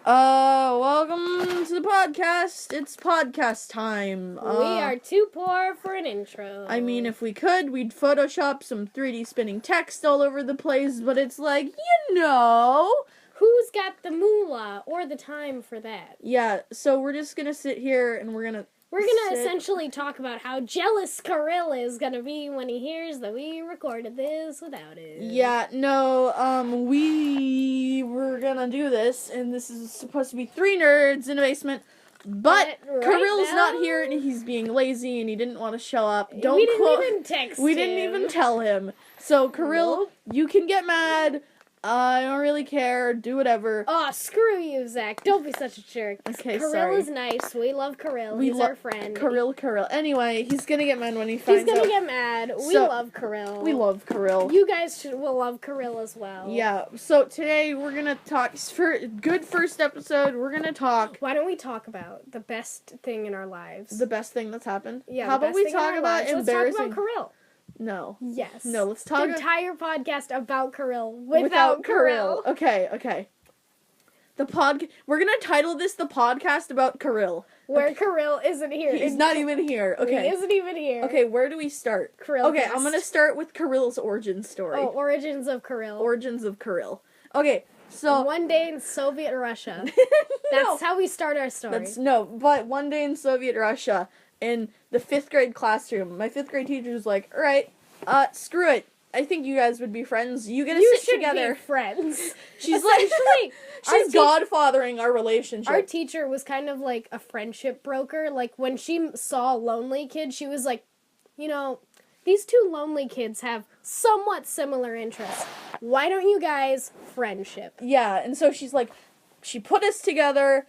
Welcome to the podcast. It's podcast time. We are too poor for an intro. I mean, if we could, we'd Photoshop some 3D spinning text all over the place, but it's like, who's got the moolah or the time for that? Yeah, so we're just gonna sit here and we're gonna essentially talk about how jealous KIRIL is gonna be when he hears that we recorded this without it. Yeah, no, we were gonna do this, and this is supposed to be 3 nerds in a basement, but KIRIL's not here, and he's being lazy, and he didn't want to show up. We didn't even text him. We didn't even tell him. So, KIRIL, you can get mad. I don't really care. Do whatever. Oh, screw you, Zach. Don't be such a jerk. Okay, KIRIL sorry. is nice. We love KIRIL. He's our friend. KIRIL. Anyway, he's gonna get mad when he finds out. He's gonna get mad. We love KIRIL. We love KIRIL. You guys will love KIRIL as well. Yeah, so today we're gonna talk, for good first episode, we're gonna talk. Why don't we talk about the best thing in our lives? The best thing that's happened? Yeah, How about we talk about embarrassing... Let's talk about KIRIL. No. Yes. No, let's talk... The entire podcast about KIRIL without KIRIL. Okay. We're gonna title this the podcast about KIRIL. Where KIRIL isn't here. He's not even here. Okay. He isn't even here. Okay, where do we start? KIRIL. Okay, I'm gonna start with KIRIL's origin story. Oh, origins of KIRIL. Origins of KIRIL. Okay, so... One day in Soviet Russia. That's how we start our story. But one day in Soviet Russia, in the 5th grade classroom, my 5th grade teacher was like, alright, screw it. I think you guys would be friends. You get to sit together. You should be friends. She's godfathering our relationship. Our teacher was kind of like a friendship broker. Like, when she saw a lonely kid, she was like, these 2 lonely kids have somewhat similar interests. Why don't you guys friendship? Yeah, and so she's like, she put us together.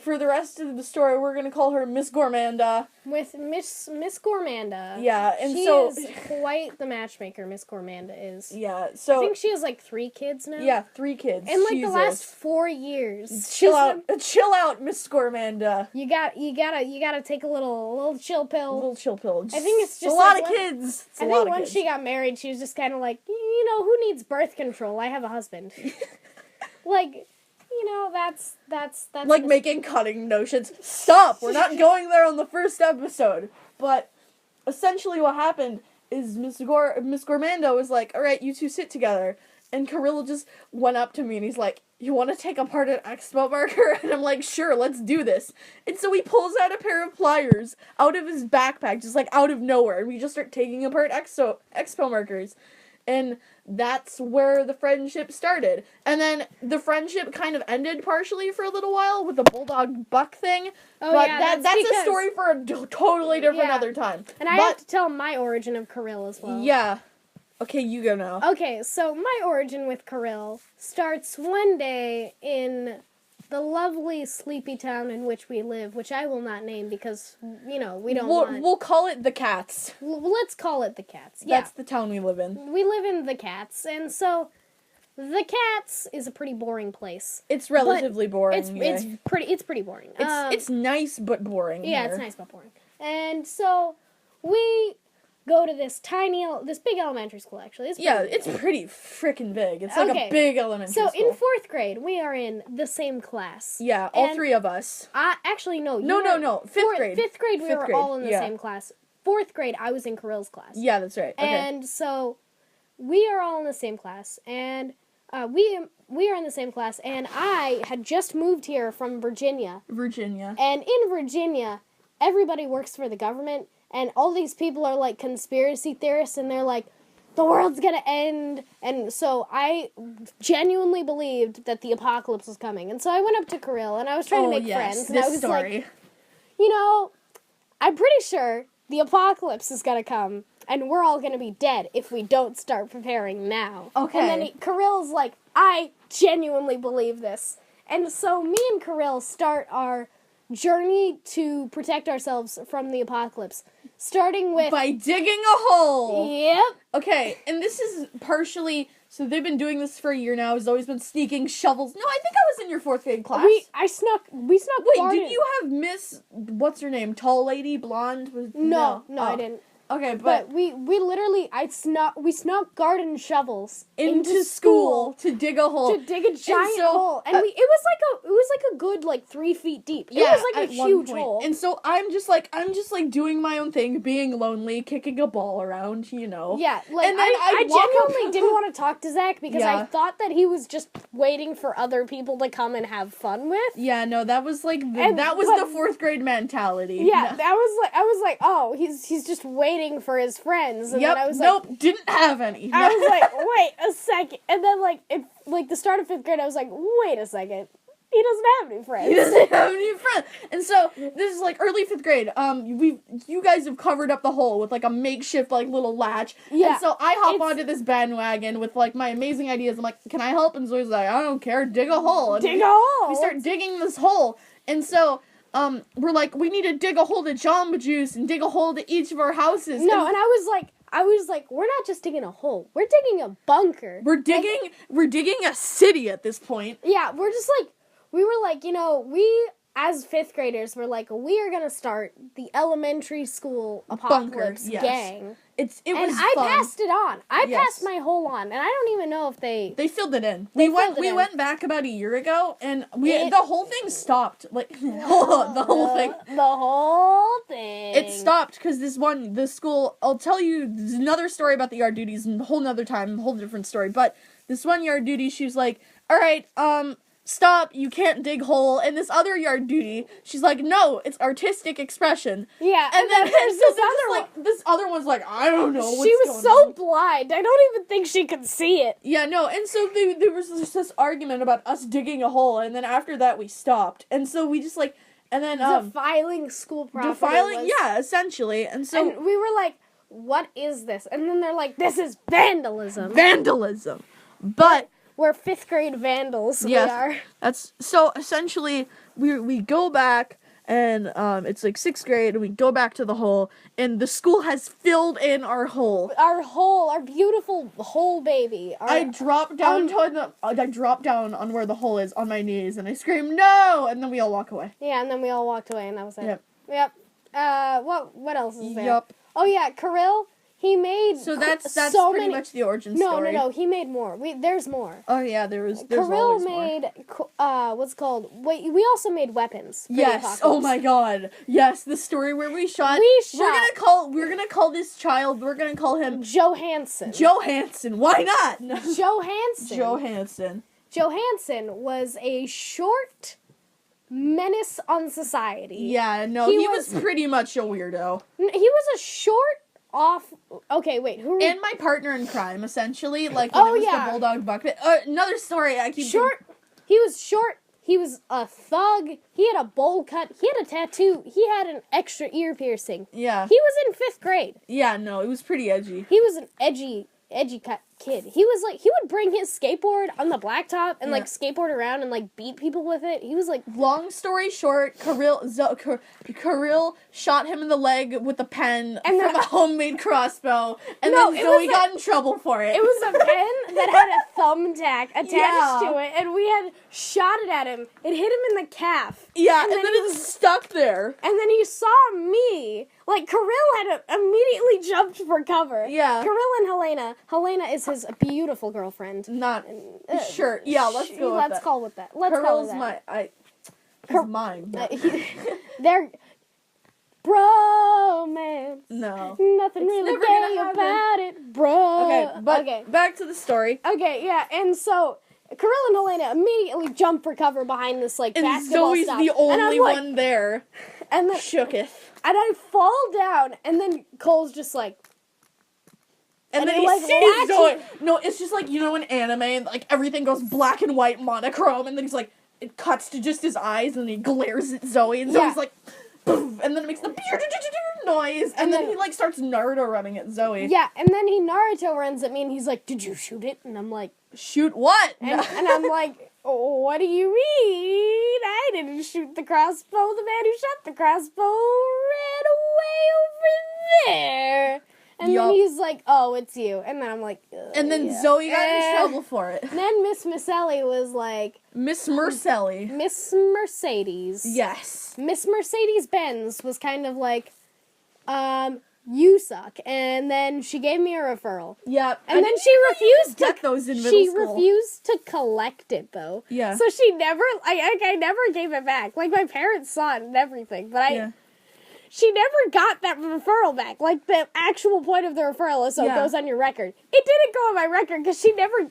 For the rest of the story, we're gonna call her Miss Gormanda. With Miss Gormanda. Yeah, and she so... is quite the matchmaker, Miss Gormanda is. Yeah, so... I think she has, 3 kids now. Yeah, 3 kids. In, the last 4 years. Chill out, Miss Gormanda. You gotta take a little chill pill. A little chill pill. I think it's just a lot of kids. I think once she got married, she was just kind of like, who needs birth control? I have a husband. That's like making cutting notions. Stop! We're not going there on the first episode. But essentially what happened is Miss Gormanda was like, alright, you 2 sit together. And KIRIL just went up to me and he's like, you want to take apart an expo marker? And I'm like, sure, let's do this. And so he pulls out a pair of pliers out of his backpack, just out of nowhere. And we just start taking apart expo markers. And that's where the friendship started. And then the friendship kind of ended partially for a little while with the bulldog buck thing. Oh, but yeah, that's a story for a totally different other time. And I have to tell my origin of KIRIL as well. Yeah. Okay, you go now. Okay, so my origin with KIRIL starts one day in the lovely sleepy town in which we live, which I will not name because, we don't want... We'll call it the Cats. Let's call it the Cats, yeah. That's the town we live in. We live in the Cats, and so the Cats is a pretty boring place. It's relatively boring. It's pretty boring. It's nice but boring. Yeah, it's nice but boring. And so we go to this big elementary school, actually. It's pretty freaking big. It's like a big elementary school. So in 4th grade, we are in the same class. Yeah, all 3 of us. Actually, no. No. 5th grade. 5th grade, we were all in the same class. 4th grade, I was in KIRIL's class. Yeah, that's right. Okay. And so we are all in the same class, and we are in the same class, and I had just moved here from Virginia. And in Virginia, everybody works for the government. And all these people are, conspiracy theorists, and they're like, the world's gonna end. And so I genuinely believed that the apocalypse was coming. And so I went up to KIRIL, and I was trying to make friends. And I was like, I'm pretty sure the apocalypse is gonna come, and we're all gonna be dead if we don't start preparing now. Okay. And then KIRIL's like, I genuinely believe this. And so me and KIRIL start our journey to protect ourselves from the apocalypse. Starting with... by digging a hole! Yep. Okay, and this is partially... So they've been doing this for a year now. He's always been sneaking shovels. No, I think I was in your 4th grade class. We snuck Wait, garden. did you have Miss... What's her name? Tall lady? Blonde? No, I didn't. Okay, but we literally we snuck garden shovels into school to dig a hole. To dig a giant hole. And it was like good, 3 feet deep. It was, a huge hole. And so I'm just doing my own thing, being lonely, kicking a ball around, Yeah, and then I genuinely didn't want to talk to Zach because I thought that he was just waiting for other people to come and have fun with. Yeah, no, that was the 4th grade mentality. Yeah, I was like, oh, he's just waiting for his friends. And then I was nope, didn't have any. I was like, wait a second. And then, the start of 5th grade, I was like, wait a second. He doesn't have any friends. He doesn't have any friends. And so, this is, early 5th grade. You guys have covered up the hole with, a makeshift, little latch. Yeah. And so, I hop onto this bandwagon with, my amazing ideas. I'm like, can I help? And Zoe's like, I don't care, dig a hole. And dig a hole! We start digging this hole. And so, we're like, we need to dig a hole to Jamba Juice and dig a hole to each of our houses. No, and I was like, we're not just digging a hole. We're digging a bunker. We're digging a city at this point. Yeah, we're just we were like, we as 5th graders were like, we are gonna start the elementary school apocalypse gang. It was fun. And I passed it on. I passed my hole on, and I don't even know if they filled it in. We went back about a year ago, and the whole thing stopped. The whole thing. The whole thing. It stopped because the school. I'll tell you. There's another story about the yard duties, and a whole nother time, a whole different story. But this one yard duty, she was like, "All right, stop, you can't dig hole." And this other yard duty, she's like, no, it's artistic expression. Yeah, and then there's this other one's like, I don't know what's she was so blind, I don't even think she could see it. Yeah, no, and so there was just this argument about us digging a hole, and then after that we stopped. And so we just and then defiling school property. Yeah, essentially. And so and we were like, what is this? And then they're like, this is vandalism. But we're 5th grade vandals. Yes, we are. That's so essentially we go back and it's 6th grade and we go back to the hole and the school has filled in our hole. Our beautiful hole baby. I dropped down on where the hole is on my knees and I scream no, and then we all walk away. Yeah, and then we all walked away and that was it. Yep. What else is there? Yep. Oh yeah, KIRIL. He made that's so pretty much the origin story. No, he made more. There's more. Oh yeah, there's KIRIL made what's called. Wait, we also made weapons. Yes. Oh my God. Yes, the story where we shot. We're gonna call this child. We're gonna call him Johansson. Why not? Johansson was a short menace on society. Yeah. No, he was pretty much a weirdo. He was a short. Okay, wait. Who? And my partner in crime, essentially. When it was the bulldog bucket. Another story. I keep short. He was short. He was a thug. He had a bowl cut. He had a tattoo. He had an extra ear piercing. Yeah. He was in 5th grade. Yeah. No, it was pretty edgy. He was an edgy kid. He was he would bring his skateboard on the blacktop and skateboard around and beat people with it. He was long story short, KIRIL shot him in the leg with a pen from a homemade crossbow, and then Zoe got in trouble for it. It was a pen that had a thumbtack attached to it, and we had shot it at him. It hit him in the calf. Yeah, and then it was stuck there. And then he saw me. KIRIL had immediately jumped for cover. Yeah. KIRIL and Helena. Helena is his beautiful girlfriend. Not sure. Yeah, let's go with that. Let's call it that. He's mine. They're bromance. No. Nothing really gay about it, bro. Okay, but back to the story. Okay, yeah, and so KIRIL and Helena immediately jump for cover behind this basketball and Zoe's stop. the only one there. And then shooketh. And I fall down, and then Cole's just and then he sees Zoe. No, it's just in anime, everything goes black and white monochrome, and then he's it cuts to just his eyes, and he glares at Zoe, and Zoe's poof, and then it makes the noise, and then he starts Naruto running at Zoe. Yeah, and then he Naruto runs at me, and he's like, "Did you shoot it?" And I'm like, "Shoot what?" And I'm like, "What do you mean? I didn't shoot the crossbow. The man who shot the crossbow ran away over there." And then he's like, "Oh, it's you." And then I'm like, and then Zoe got in trouble for it. And then Miss Mercelli was like, Miss Mercelli. Miss Mercedes. Yes. Miss Mercedes Benz was kind of like, you suck. And then she gave me a referral. Yeah. And then she refused to get those in middle She school. refused to collect it, though. Yeah. So she never, I never gave it back. Like, my parents saw it and everything, but she never got that referral back. Like, the actual point of the referral is so it goes on your record. It didn't go on my record because she never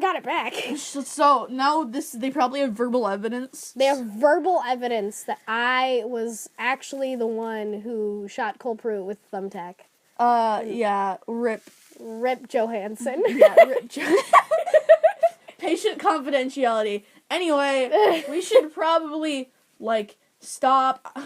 got it back. So now they probably have verbal evidence. They have verbal evidence that I was actually the one who shot Cole Pruitt with thumbtack. Yeah, Rip Johansson. Yeah, patient confidentiality. Anyway, we should probably, stop.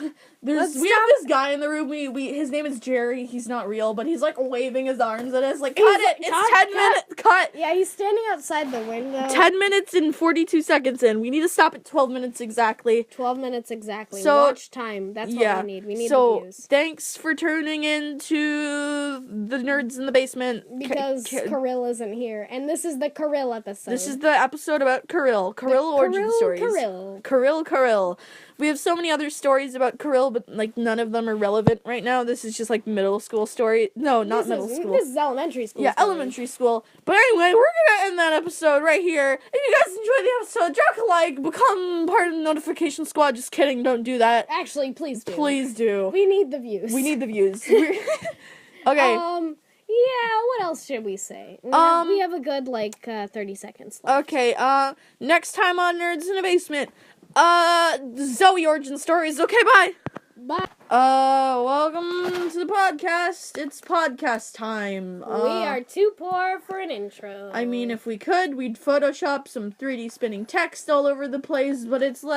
We have this guy in the room. His name is Jerry. He's not real, but he's waving his arms at us. Cut it! It's 10 minutes. Cut. Yeah, he's standing outside the window. 10 minutes and 42 seconds in. We need to stop at 12 minutes exactly. 12 minutes exactly. So, watch time. That's what we need. We need the views. Thanks for tuning in to the Nerds in the Basement. Because KIRIL isn't here, and this is the KIRIL episode. This is the episode about KIRIL. KIRIL origin stories. KIRIL. We have so many other stories about KIRIL, but none of them are relevant right now. This is just middle school story. No, not middle school. This is elementary school. Yeah, elementary school. But anyway, we're gonna end that episode right here. If you guys enjoyed the episode, drop a like, become part of the notification squad. Just kidding, don't do that. Actually, please do. Please do. We need the views. Okay. Yeah, what else should we say? We have a good 30 seconds left. Okay, next time on Nerds in a Basement. Zoe origin stories. Okay, bye. Bye. Welcome to the podcast. It's podcast time. We are too poor for an intro. I mean, if we could, we'd Photoshop some 3D spinning text all over the place, but it's who's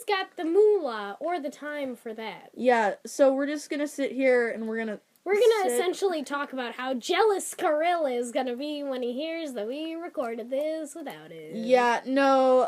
got the moolah or the time for that? Yeah, so we're just gonna sit here and we're gonna essentially talk about how jealous KIRIL is gonna be when he hears that we recorded this without it. Yeah, no,